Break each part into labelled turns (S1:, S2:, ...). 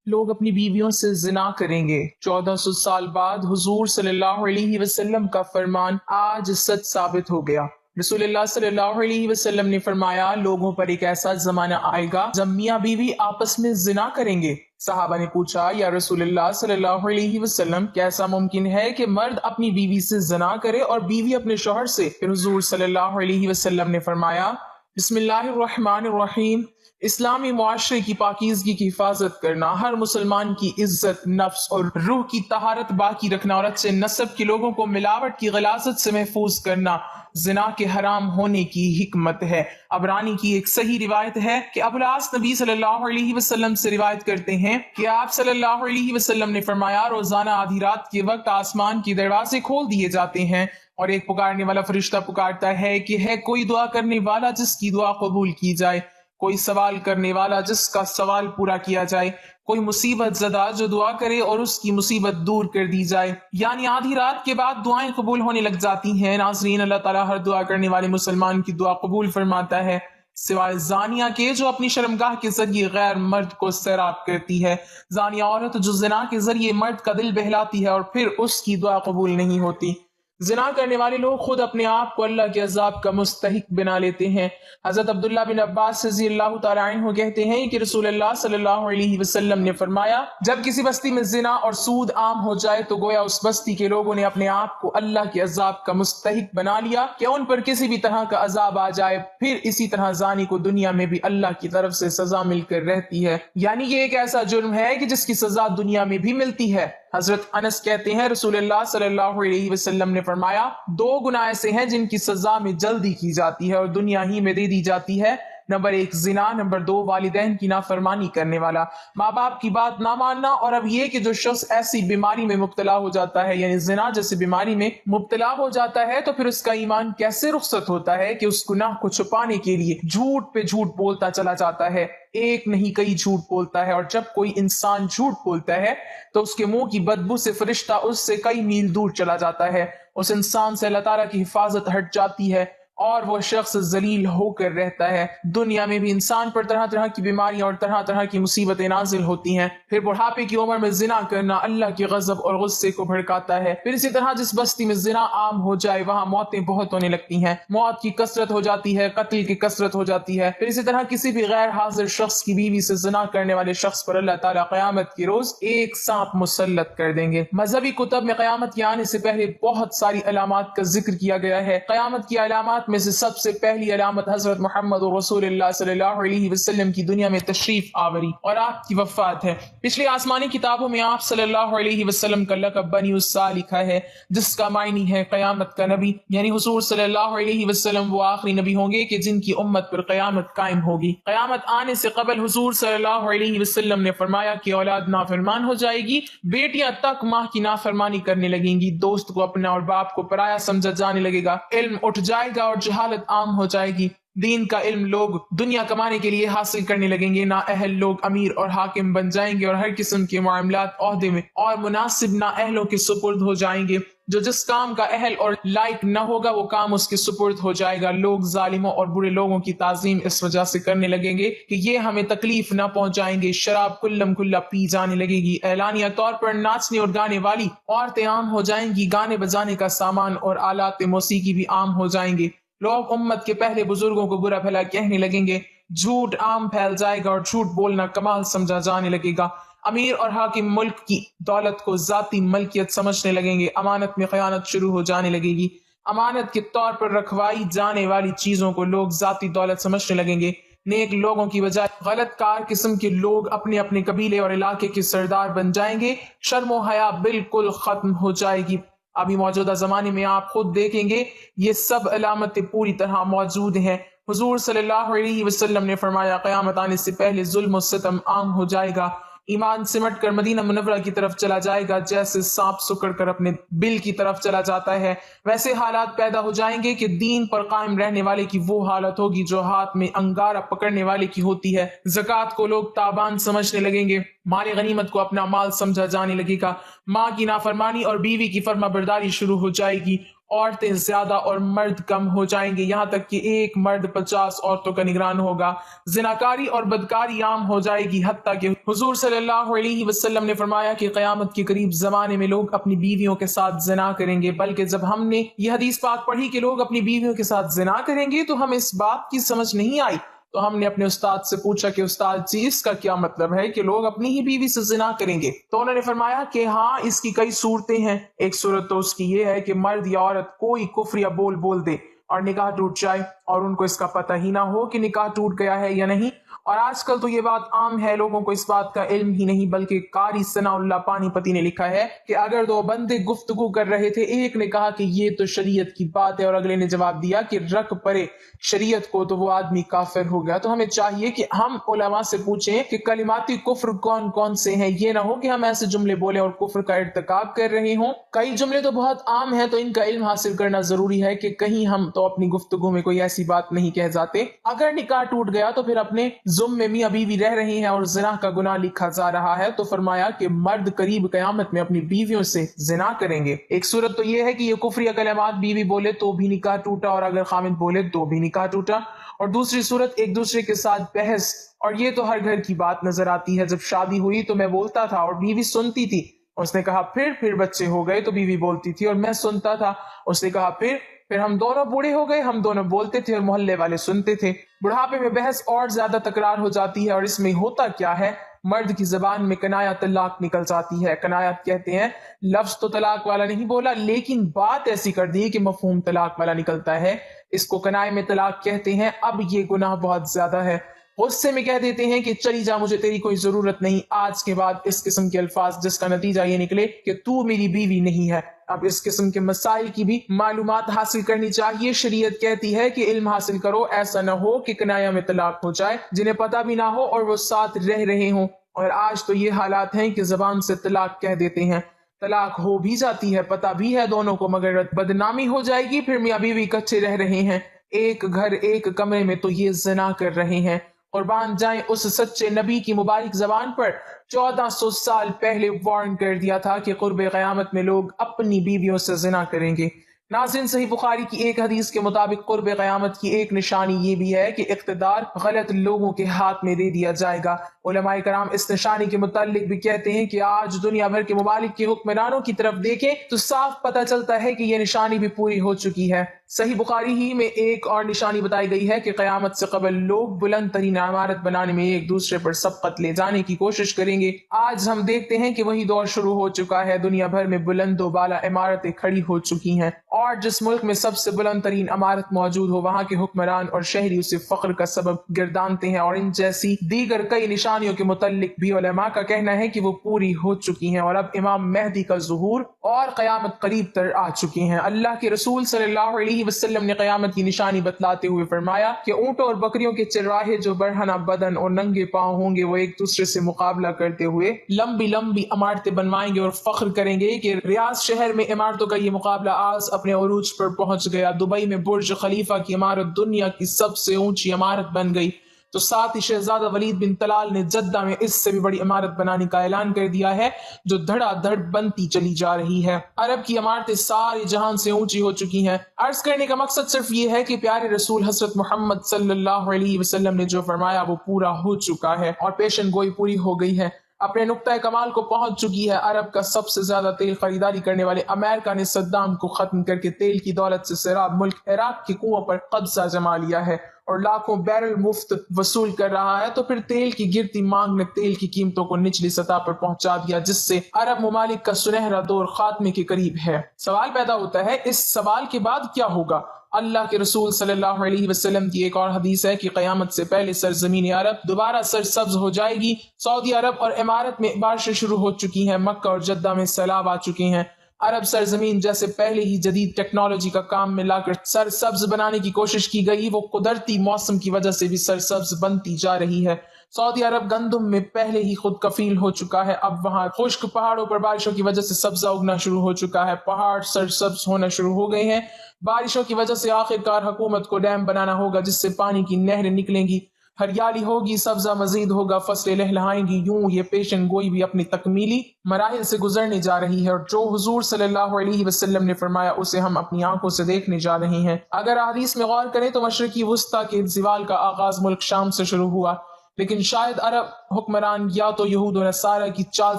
S1: لوگ اپنی بیویوں سے زنا کریں گے۔ 1400 سال بعد حضور صلی اللہ علیہ وسلم کا فرمان آج سچ ثابت ہو گیا۔ رسول اللہ صلی اللہ علیہ وسلم نے فرمایا، لوگوں پر ایک ایسا زمانہ آئے گا جب میاں بیوی آپس میں زنا کریں گے۔ صحابہ نے پوچھا، یا رسول اللہ صلی اللہ علیہ وسلم، کیسا ممکن ہے کہ مرد اپنی بیوی سے زنا کرے اور بیوی اپنے شوہر سے؟ پھر حضور صلی اللہ علیہ وسلم نے فرمایا، بسم اللہ الرحمن الرحیم، اسلامی معاشرے کی پاکیزگی کی حفاظت کرنا، ہر مسلمان کی عزت، نفس اور روح کی طہارت باقی رکھنا اور اچھے نسب کے لوگوں کو ملاوٹ کی غلاظت سے محفوظ کرنا زنا کے حرام ہونے کی حکمت ہے۔ عبرانی کی ایک صحیح روایت ہے کہ ابو العاص نبی صلی اللہ علیہ وسلم سے روایت کرتے ہیں کہ آپ صلی اللہ علیہ وسلم نے فرمایا، روزانہ آدھی رات کے وقت آسمان کے دروازے کھول دیے جاتے ہیں اور ایک پکارنے والا فرشتہ پکارتا ہے کہ ہے کوئی دعا کرنے والا جس کی دعا قبول کی جائے، کوئی سوال کرنے والا جس کا سوال پورا کیا جائے، کوئی مصیبت زدہ جو دعا کرے اور اس کی مصیبت دور کر دی جائے۔ یعنی آدھی رات کے بعد دعائیں قبول ہونے لگ جاتی ہیں۔ ناظرین، اللہ تعالیٰ ہر دعا کرنے والے مسلمان کی دعا قبول فرماتا ہے، سوائے زانیہ کے جو اپنی شرمگاہ کے ذریعے غیر مرد کو سیراب کرتی ہے۔ زانیہ عورت جو زنا کے ذریعے مرد کا دل بہلاتی ہے اور پھر اس کی دعا قبول نہیں ہوتی۔ زنا کرنے والے لوگ خود اپنے آپ کو اللہ کے عذاب کا مستحق بنا لیتے ہیں۔ حضرت عبداللہ بن عباس رضی اللہ تعالیٰ عنہ کہتے ہیں کہ رسول اللہ صلی اللہ علیہ وسلم نے فرمایا، جب کسی بستی میں زنا اور سود عام ہو جائے تو گویا اس بستی کے لوگوں نے اپنے آپ کو اللہ کے عذاب کا مستحق بنا لیا کہ ان پر کسی بھی طرح کا عذاب آ جائے۔ پھر اسی طرح زانی کو دنیا میں بھی اللہ کی طرف سے سزا مل کر رہتی ہے، یعنی یہ ایک ایسا جرم ہے کہ جس کی سزا دنیا میں بھی ملتی ہے۔ حضرت انس کہتے ہیں، رسول اللہ صلی اللہ علیہ وسلم نے فرمایا، دو گناہ ایسے ہیں جن کی سزا میں جلدی کی جاتی ہے اور دنیا ہی میں دے دی جاتی ہے۔ نمبر 1 زنا، نمبر 2 والدین کی نافرمانی کرنے والا، ماں باپ کی بات نہ ماننا، اور اب یہ کہ جو شخص ایسی بیماری میں مبتلا ہو جاتا ہے، یعنی زنا جیسی بیماری میں مبتلا ہو جاتا ہے، تو پھر اس کا ایمان کیسے رخصت ہوتا ہے کہ اس گناہ کو چھپانے کے لیے جھوٹ پہ جھوٹ بولتا چلا جاتا ہے، ایک نہیں کئی جھوٹ بولتا ہے، اور جب کوئی انسان جھوٹ بولتا ہے تو اس کے منہ کی بدبو سے فرشتہ اس سے کئی میل دور چلا جاتا ہے، اس انسان سے اللہ تعالیٰ کی حفاظت ہٹ جاتی ہے اور وہ شخص ذلیل ہو کر رہتا ہے۔ دنیا میں بھی انسان پر طرح طرح کی بیماریاں اور طرح طرح کی مصیبتیں نازل ہوتی ہیں۔ پھر بڑھاپے کی عمر میں زنا کرنا اللہ کے غضب اور غصے کو بھڑکاتا ہے۔ پھر اسی طرح جس بستی میں زنا عام ہو جائے وہاں موتیں بہت ہونے لگتی ہیں، موت کی کثرت ہو جاتی ہے، قتل کی کثرت ہو جاتی ہے۔ پھر اسی طرح کسی بھی غیر حاضر شخص کی بیوی سے زنا کرنے والے شخص پر اللہ تعالیٰ قیامت کے روز ایک سانپ مسلط کر دیں گے۔ مذہبی کتب میں قیامت کے آنے سے پہلے بہت ساری علامات کا ذکر کیا گیا ہے۔ قیامت کی علامات میں سے سب سے پہلی علامت حضرت محمد رسول اللہ صلی اللہ علیہ وسلم کی دنیا میں تشریف آوری اور آپ کی وفات ہے۔ پچھلی آسمانی کتابوں میں آپ صلی اللہ علیہ وسلم کا لقب بنی السا لکھا ہے، جس کا معنی ہے قیامت کا نبی، یعنی حضور صلی اللہ علیہ وسلم وہ آخری نبی ہوں گے کہ جن کی امت پر قیامت قائم ہوگی۔ قیامت آنے سے قبل حضور صلی اللہ علیہ وسلم نے فرمایا کہ اولاد نافرمان ہو جائے گی، بیٹیاں تک ماں کی نافرمانی کرنے لگیں گی، دوست کو اپنا اور باپ کو پرایا سمجھا جانے لگے گا، علم اٹھ جائے گا اور جہالت عام ہو جائے گی۔ دین کا علم لوگ دنیا کمانے کے لیے حاصل کرنے لگیں گے، نااہل لوگ امیر اور حاکم بن جائیں گے اور ہر قسم کے معاملات عہدے میں اور مناسب نااہلوں کے سپرد ہو جائیں گے۔ جو جس کام کا اہل اور لائق نہ ہوگا وہ کام اس کے سپرد ہو جائے گا۔ لوگ ظالموں اور برے لوگوں کی تعظیم اس وجہ سے کرنے لگیں گے کہ یہ ہمیں تکلیف نہ پہنچائیں گے۔ شراب کلم کلا پی جانے لگے گی، اعلانیہ طور پر ناچنے اور گانے والی عورتیں عام ہو جائیں گی، گانے بجانے کا سامان اور آلات موسیقی بھی عام ہو جائیں گے۔ لوگ امت کے پہلے بزرگوں کو برا بھلا کہنے لگیں گے، جھوٹ عام پھیل جائے گا اور جھوٹ بولنا کمال سمجھا جانے لگے گا۔ امیر اور حاکم ملک کی دولت کو ذاتی ملکیت سمجھنے لگیں گے، امانت میں خیانت شروع ہو جانے لگے گی، امانت کے طور پر رکھوائی جانے والی چیزوں کو لوگ ذاتی دولت سمجھنے لگیں گے۔ نیک لوگوں کی بجائے غلط کار قسم کے لوگ اپنے اپنے قبیلے اور علاقے کے سردار بن جائیں گے، شرم و حیا بالکل ختم ہو جائے گی۔ ابھی موجودہ زمانے میں آپ خود دیکھیں گے یہ سب علامتیں پوری طرح موجود ہیں۔ حضور صلی اللہ علیہ وسلم نے فرمایا، قیامت آنے سے پہلے ظلم و ستم عام ہو جائے گا، ایمان سمٹ کر مدینہ منورہ کی طرف چلا جائے گا، جیسے سانپ سکڑ کر اپنے بل کی طرف چلا جاتا ہے، ویسے حالات پیدا ہو جائیں گے کہ دین پر قائم رہنے والے کی وہ حالت ہوگی جو ہاتھ میں انگارہ پکڑنے والے کی ہوتی ہے۔ زکوٰۃ کو لوگ تابان سمجھنے لگیں گے، مال غنیمت کو اپنا مال سمجھا جانے لگے گا، ماں کی نافرمانی اور بیوی کی فرما برداری شروع ہو جائے گی، عورتیں زیادہ اور مرد کم ہو جائیں گے، یہاں تک کہ ایک مرد 50 عورتوں کا نگران ہوگا۔ زناکاری اور بدکاری عام ہو جائے گی، حتیٰ کہ حضور صلی اللہ علیہ وسلم نے فرمایا کہ قیامت کے قریب زمانے میں لوگ اپنی بیویوں کے ساتھ زنا کریں گے، بلکہ جب ہم نے یہ حدیث پاک پڑھی کہ لوگ اپنی بیویوں کے ساتھ زنا کریں گے تو ہمیں اس بات کی سمجھ نہیں آئی، تو ہم نے اپنے استاد سے پوچھا کہ استاد جی اس کا کیا مطلب ہے کہ لوگ اپنی ہی بیوی سے زنا کریں گے؟ تو انہوں نے فرمایا کہ ہاں اس کی کئی صورتیں ہیں۔ ایک صورت تو اس کی یہ ہے کہ مرد یا عورت کوئی کفر یا بول دے اور نکاح ٹوٹ جائے اور ان کو اس کا پتہ ہی نہ ہو کہ نکاح ٹوٹ گیا ہے یا نہیں۔ اور آج کل تو یہ بات عام ہے، لوگوں کو اس بات کا علم ہی نہیں، بلکہ قاری ثناء اللہ پانی پتی نے لکھا ہے کہ اگر دو بندے گفتگو کر رہے تھے، ایک نے کہا کہ یہ تو شریعت کی بات ہے اور اگلے نے جواب دیا کہ رکھ پڑے شریعت کو، تو وہ آدمی کافر ہو گیا۔ تو ہمیں چاہیے کہ ہم علماء سے پوچھیں کہ کلماتی کفر کون کون سے ہیں، یہ نہ ہو کہ ہم ایسے جملے بولیں اور کفر کا ارتکاب کر رہے ہوں۔ کئی جملے تو بہت عام ہیں، تو ان کا علم حاصل کرنا ضروری ہے کہ کہیں ہم تو اپنی گفتگو میں کوئی ایسی بات نہیں کہہ جاتے۔ اگر نکاح ٹوٹ گیا تو پھر اپنے ذم میں میاں بیوی رہ رہے ہیں اور زنا کا گناہ لکھا جا رہا ہے، تو فرمایا کہ مرد قریب قیامت میں اپنی بیویوں سے زنا کریں گے۔ ایک صورت تو یہ ہے کہ یہ کفری کلمات بیوی بولے تو بھی نکاح ٹوٹا، اور اگر خامد بولے تو بھی نکاح ٹوٹا۔ اور دوسری صورت ایک دوسرے کے ساتھ بحث، اور یہ تو ہر گھر کی بات نظر آتی ہے۔ جب شادی ہوئی تو میں بولتا تھا اور بیوی سنتی تھی، اس نے کہا پھر بچے ہو گئے تو بیوی بولتی تھی اور میں سنتا تھا، اس نے کہا پھر ہم دونوں بوڑھے ہو گئے، ہم دونوں بولتے تھے اور محلے والے سنتے تھے۔ بڑھاپے میں بحث اور زیادہ تکرار ہو جاتی ہے، اور اس میں ہوتا کیا ہے، مرد کی زبان میں کنایا طلاق نکل جاتی ہے۔ کنایت کہتے ہیں لفظ تو طلاق والا نہیں بولا، لیکن بات ایسی کر دی کہ مفہوم طلاق والا نکلتا ہے، اس کو کنائے میں طلاق کہتے ہیں۔ اب یہ گناہ بہت زیادہ ہے، غصے میں کہہ دیتے ہیں کہ چلی جا، مجھے تیری کوئی ضرورت نہیں، آج کے بعد اس قسم کے الفاظ جس کا نتیجہ یہ نکلے کہ تو میری بیوی نہیں ہے۔ اب اس قسم کے مسائل کی بھی معلومات حاصل کرنی چاہیے۔ شریعت کہتی ہے کہ علم حاصل کرو، ایسا نہ ہو کہ کنایا میں طلاق ہو جائے، جنہیں پتہ بھی نہ ہو اور وہ ساتھ رہ رہے ہوں۔ اور آج تو یہ حالات ہیں کہ زبان سے طلاق کہہ دیتے ہیں، طلاق ہو بھی جاتی ہے، پتہ بھی ہے دونوں کو، مگر بدنامی ہو جائے گی، پھر میاں بیوی کچے رہ رہے ہیں ایک گھر ایک کمرے میں، تو یہ زنا کر رہے ہیں۔ قربان جائیں اس سچے نبی کی مبارک زبان پر، 1400 سال پہلے وارن کر دیا تھا کہ قرب قیامت میں لوگ اپنی بیویوں سے زنا کریں گے۔ ناظرین، صحیح بخاری کی ایک حدیث کے مطابق قرب قیامت کی ایک نشانی یہ بھی ہے کہ اقتدار غلط لوگوں کے ہاتھ میں دے دیا جائے گا۔ علماء کرام اس نشانی کے متعلق بھی کہتے ہیں کہ آج دنیا بھر کے ممالک کے حکمرانوں کی طرف دیکھیں تو صاف پتہ چلتا ہے کہ یہ نشانی بھی پوری ہو چکی ہے۔ صحیح بخاری ہی میں ایک اور نشانی بتائی گئی ہے کہ قیامت سے قبل لوگ بلند ترین عمارت بنانے میں ایک دوسرے پر سبقت لے جانے کی کوشش کریں گے۔ آج ہم دیکھتے ہیں کہ وہی دور شروع ہو چکا ہے، دنیا بھر میں بلند و بالا عمارتیں کھڑی ہو چکی ہیں، اور جس ملک میں سب سے بلند ترین عمارت موجود ہو وہاں کے حکمران اور شہری اسے فخر کا سبب گردانتے ہیں۔ اور ان جیسی دیگر کئی نشانیوں کے متعلق بھی علماء کا کہنا ہے کہ وہ پوری ہو چکی ہیں، اور اب امام مہدی کا ظہور اور قیامت قریب تر آ چکی ہیں۔ اللہ کے رسول صلی اللہ علیہ وسلم نے قیامت کی نشانی بتلاتے ہوئے فرمایا کہ اونٹوں اور بکریوں کے چرواہے جو برہنہ بدن اور ننگے پاؤں ہوں گے، وہ ایک دوسرے سے مقابلہ کرتے ہوئے لمبی لمبی عمارتیں بنوائیں گے اور فخر کریں گے کہ ریاض شہر میں عمارتوں کا یہ مقابلہ آج اپنے عروج پر پہنچ گیا۔ دبئی میں برج خلیفہ کی عمارت دنیا کی سب سے اونچی عمارت بن گئی، تو ساتھ ہی شہزادہ ولید بن طلال نے جدہ میں اس سے بھی بڑی عمارت بنانے کا اعلان کر دیا ہے، جو دھڑا دھڑ بنتی چلی جا رہی ہے۔ عرب کی عمارتیں سارے جہان سے اونچی ہو چکی ہیں۔ عرض کرنے کا مقصد صرف یہ ہے کہ پیارے رسول حضرت محمد صلی اللہ علیہ وسلم نے جو فرمایا وہ پورا ہو چکا ہے، اور پیشن گوئی پوری ہو گئی ہے، اپنے نقطۂ کمال کو پہنچ چکی ہے۔ عرب کا سب سے زیادہ تیل خریداری کرنے والے امریکہ نے صدام کو ختم کر کے تیل کی دولت سے سیراب ملک عراق کے کنووں پر قبضہ جما لیا ہے اور لاکھوں بیرل مفت وصول کر رہا ہے، تو پھر تیل کی گرتی مانگ نے تیل کی قیمتوں کو نچلی سطح پر پہنچا دیا، جس سے عرب ممالک کا سنہرا دور خاتمے کے قریب ہے۔ سوال پیدا ہوتا ہے اس سوال کے بعد کیا ہوگا؟ اللہ کے رسول صلی اللہ علیہ وسلم کی ایک اور حدیث ہے کہ قیامت سے پہلے سرزمین عرب دوبارہ سرسبز ہو جائے گی۔ سعودی عرب اور امارت میں بارشیں شروع ہو چکی ہیں، مکہ اور جدہ میں سیلاب آ چکے ہیں۔ عرب سرزمین جیسے پہلے ہی جدید ٹیکنالوجی کا کام میں لا کر سرسبز بنانے کی کوشش کی گئی، وہ قدرتی موسم کی وجہ سے بھی سرسبز بنتی جا رہی ہے۔ سعودی عرب گندم میں پہلے ہی خود کفیل ہو چکا ہے، اب وہاں خشک پہاڑوں پر بارشوں کی وجہ سے سبزہ اگنا شروع ہو چکا ہے، پہاڑ سرسبز ہونا شروع ہو گئے ہیں۔ بارشوں کی وجہ سے آخر کار حکومت کو ڈیم بنانا ہوگا جس سے پانی کی نہریں نکلیں گی۔ ہریالی ہوگی، سبزہ مزید ہوگا، فصلیں لہلہائیں گی، یوں یہ پیشن گوئی بھی اپنی تکمیلی مراحل سے گزرنے جا رہی ہے، اور جو حضور صلی اللہ علیہ وسلم نے فرمایا اسے ہم اپنی آنکھوں سے دیکھنے جا رہے ہیں۔ اگر احادیث میں غور کریں تو مشرقی وسطیٰ کے زوال کا آغاز ملک شام سے شروع ہوا، لیکن شاید عرب حکمران یا تو یہود و نصارہ کی چال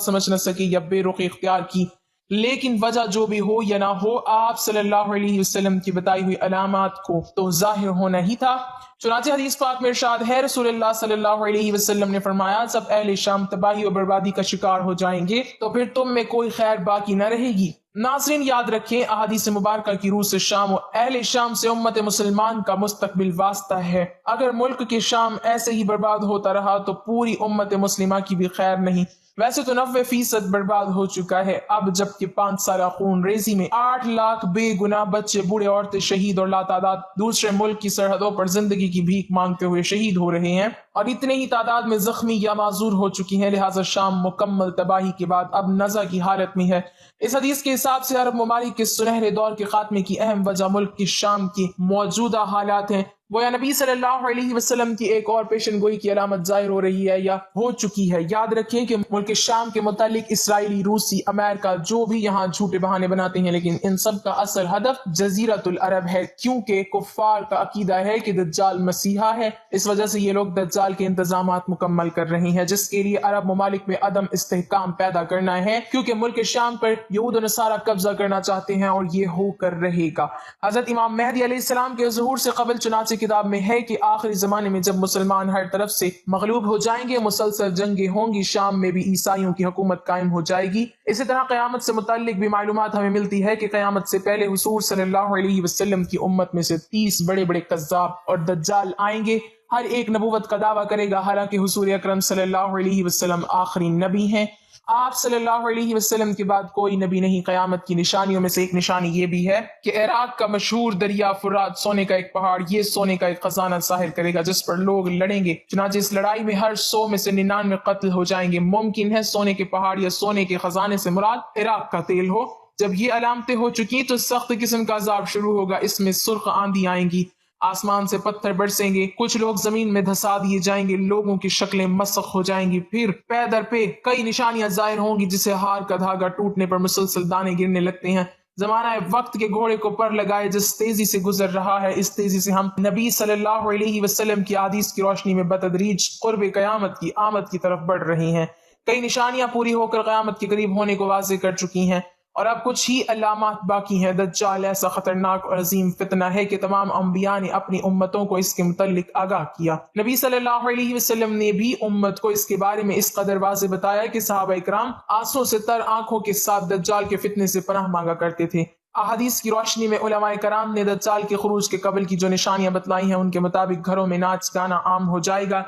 S1: سمجھ نہ سکے یا بے رخی اختیار کی، لیکن وجہ جو بھی ہو یا نہ ہو، آپ صلی اللہ علیہ وسلم کی بتائی ہوئی علامات کو تو ظاہر ہونا ہی تھا۔ چنانچہ حدیث پاک میں ارشاد ہے، رسول اللہ صلی اللہ علیہ وسلم نے فرمایا، جب اہل شام تباہی و بربادی کا شکار ہو جائیں گے تو پھر تم میں کوئی خیر باقی نہ رہے گی۔ ناظرین یاد رکھیں، احادیث مبارکہ کی روح سے شام و اہل شام سے امت مسلمان کا مستقبل واسطہ ہے۔ اگر ملک کے شام ایسے ہی برباد ہوتا رہا تو پوری امت مسلمہ کی بھی خیر نہیں۔ ویسے تو 90% برباد ہو چکا ہے، اب جبکہ 5 سالہ خون ریزی میں 8 لاکھ بے گناہ بچے، بوڑھے، عورتیں شہید اور لاتعداد دوسرے ملک کی سرحدوں پر زندگی کی بھیک مانگتے ہوئے شہید ہو رہے ہیں، اور اتنے ہی تعداد میں زخمی یا معذور ہو چکی ہیں، لہٰذا شام مکمل تباہی کے بعد اب نزع کی حالت میں ہے۔ اس حدیث کے حساب سے عرب ممالک کے سنہرے دور کے خاتمے کی اہم وجہ ملک کی شام کی موجودہ حالات ہیں۔ گویا نبی صلی اللہ علیہ وسلم کی ایک اور پیشن گوئی کی علامت ظاہر ہو رہی ہے یا ہو چکی ہے۔ یاد رکھیں کہ ملک شام کے متعلق اسرائیلی، روسی، امریکہ جو بھی یہاں جھوٹے بہانے بناتے ہیں، لیکن ان سب کا اصل ہدف جزیرۃ العرب ہے، کیونکہ کفار کا عقیدہ ہے کہ دجال مسیحا ہے۔ اس وجہ سے یہ لوگ دجال کے انتظامات مکمل کر رہے ہیں، جس کے لیے عرب ممالک میں عدم استحکام پیدا کرنا ہے، کیونکہ ملک شام پر یہود و نصارہ قبضہ کرنا چاہتے ہیں، اور یہ ہو کر رہے گا۔ حضرت امام مہدی علیہ السلام کے ظہور سے قبل چنانچہ کتاب میں ہے کہ آخری زمانے میں جب مسلمان ہر طرف سے مغلوب ہو جائیں گے، مسلسل جنگیں ہوں گی، شام میں بھی عیسائیوں کی حکومت قائم ہو جائے گی۔ اسی طرح قیامت سے متعلق بھی معلومات ہمیں ملتی ہے کہ قیامت سے پہلے حضور صلی اللہ علیہ وسلم کی امت میں سے 30 بڑے بڑے کذاب اور دجال آئیں گے، ہر ایک نبوت کا دعویٰ کرے گا، حالانکہ حضور اکرم صلی اللہ علیہ وسلم آخری نبی ہیں۔ آپ صلی اللہ علیہ وسلم کے بعد کوئی نبی نہیں۔ قیامت کی نشانیوں میں سے ایک نشانی یہ بھی ہے کہ عراق کا مشہور دریا فرات، سونے کا ایک پہاڑ، یہ سونے کا ایک خزانہ ظاہر کرے گا جس پر لوگ لڑیں گے، چنانچہ اس لڑائی میں ہر 100 میں سے 99 قتل ہو جائیں گے۔ ممکن ہے سونے کے پہاڑ یا سونے کے خزانے سے مراد عراق کا تیل ہو۔ جب یہ علامتیں ہو چکی تو سخت قسم کا عذاب شروع ہوگا، اس میں سرخ آندھی آئیں گی، آسمان سے پتھر برسیں گے، کچھ لوگ زمین میں دھسا دیے جائیں گے، لوگوں کی شکلیں مسخ ہو جائیں گی، پھر پے در پہ کئی نشانیاں ظاہر ہوں گی، جسے ہار کا دھاگا ٹوٹنے پر مسلسل دانے گرنے لگتے ہیں۔ زمانہ وقت کے گھوڑے کو پر لگائے جس تیزی سے گزر رہا ہے، اس تیزی سے ہم نبی صلی اللہ علیہ وسلم کی احادیث کی روشنی میں بتدریج قرب قیامت کی آمد کی طرف بڑھ رہے ہیں۔ کئی نشانیاں پوری ہو کر قیامت کے قریب ہونے کو واضح کر چکی ہیں، اور اب کچھ ہی علامات باقی ہیں۔ دجال ایسا خطرناک اور عظیم فتنہ ہے کہ تمام انبیاء نے اپنی امتوں کو اس کے متعلق آگاہ کیا۔ نبی صلی اللہ علیہ وسلم نے بھی امت کو اس کے بارے میں اس قدر واضح بتایا کہ صحابہ کرام آنسوں سے تر آنکھوں کے ساتھ دجال کے فتنے سے پناہ مانگا کرتے تھے۔ احادیث کی روشنی میں علماء کرام نے دجال کے خروج کے قبل کی جو نشانیاں بتلائی ہیں، ان کے مطابق گھروں میں ناچ گانا عام ہو جائے گا۔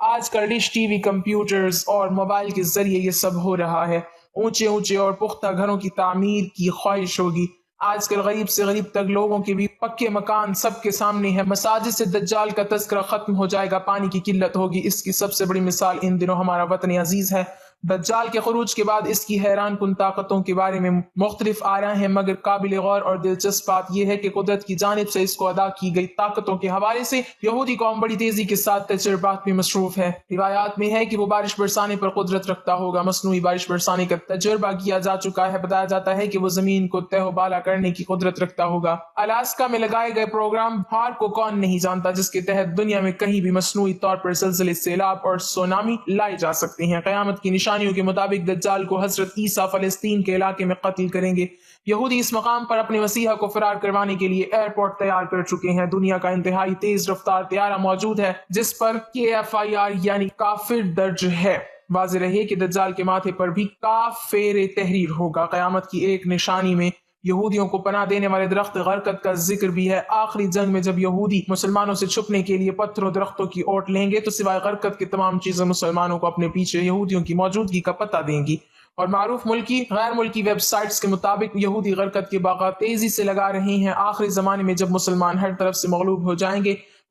S1: آج کل ڈش، ٹی وی، کمپیوٹرز اور موبائل کے ذریعے یہ سب ہو رہا ہے۔ اونچے اونچے اور پختہ گھروں کی تعمیر کی خواہش ہوگی۔ آج کل غریب سے غریب تک لوگوں کے بھی پکے مکان سب کے سامنے ہے۔ مساجد سے دجال کا تذکرہ ختم ہو جائے گا، پانی کی قلت ہوگی۔ اس کی سب سے بڑی مثال ان دنوں ہمارا وطن عزیز ہے۔ دجال کے خروج کے بعد اس کی حیران کن طاقتوں کے بارے میں مختلف آراء ہیں، مگر قابل غور اور دلچسپ بات یہ ہے کہ قدرت کی جانب سے اس کو ادا کی گئی طاقتوں کے حوالے سے یہودی قوم بڑی تیزی کے ساتھ تجربات میں مصروف ہے۔ روایات میں ہے کہ وہ بارش برسانے پر قدرت رکھتا ہوگا۔ مصنوعی بارش برسانے کا تجربہ کیا جا چکا ہے۔ بتایا جاتا ہے کہ وہ زمین کو تہ و بالا کرنے کی قدرت رکھتا ہوگا۔ الاسکا میں لگائے گئے پروگرام ہار کو کون نہیں جانتا، جس کے تحت دنیا میں کہیں بھی مصنوعی طور پر زلزلے، سیلاب اور سونامی لائے جا سکتے ہیں۔ قیامت کی نشانیوں کے مطابق دجال کو حضرت عیسیٰ فلسطین کے علاقے میں قتل کریں گے۔ یہودی اس مقام پر اپنے مسیحا کو فرار کروانے کے لیے ایئرپورٹ تیار کر چکے ہیں۔ دنیا کا انتہائی تیز رفتار طیارہ موجود ہے جس پر KFIR یعنی کافر درج ہے۔ واضح رہے کہ دجال کے ماتھے پر بھی کافر تحریر ہوگا۔ قیامت کی ایک نشانی میں یہودیوں کو پناہ دینے والے درخت غرقت کا ذکر بھی ہے۔ آخری جنگ میں جب یہودی مسلمانوں سے چھپنے کے لیے پتھروں درختوں کی اوٹ لیں گے تو سوائے غرقت کے تمام چیزیں مسلمانوں کو اپنے پیچھے یہودیوں کی موجودگی کا پتہ دیں گی۔ اور معروف ملکی غیر ملکی ویب سائٹس کے مطابق یہودی غرقت کے باغات تیزی سے لگا رہی ہیں۔ آخری زمانے میں جب مسلمان ہر طرف سے مغلوب ہو جائیں گے،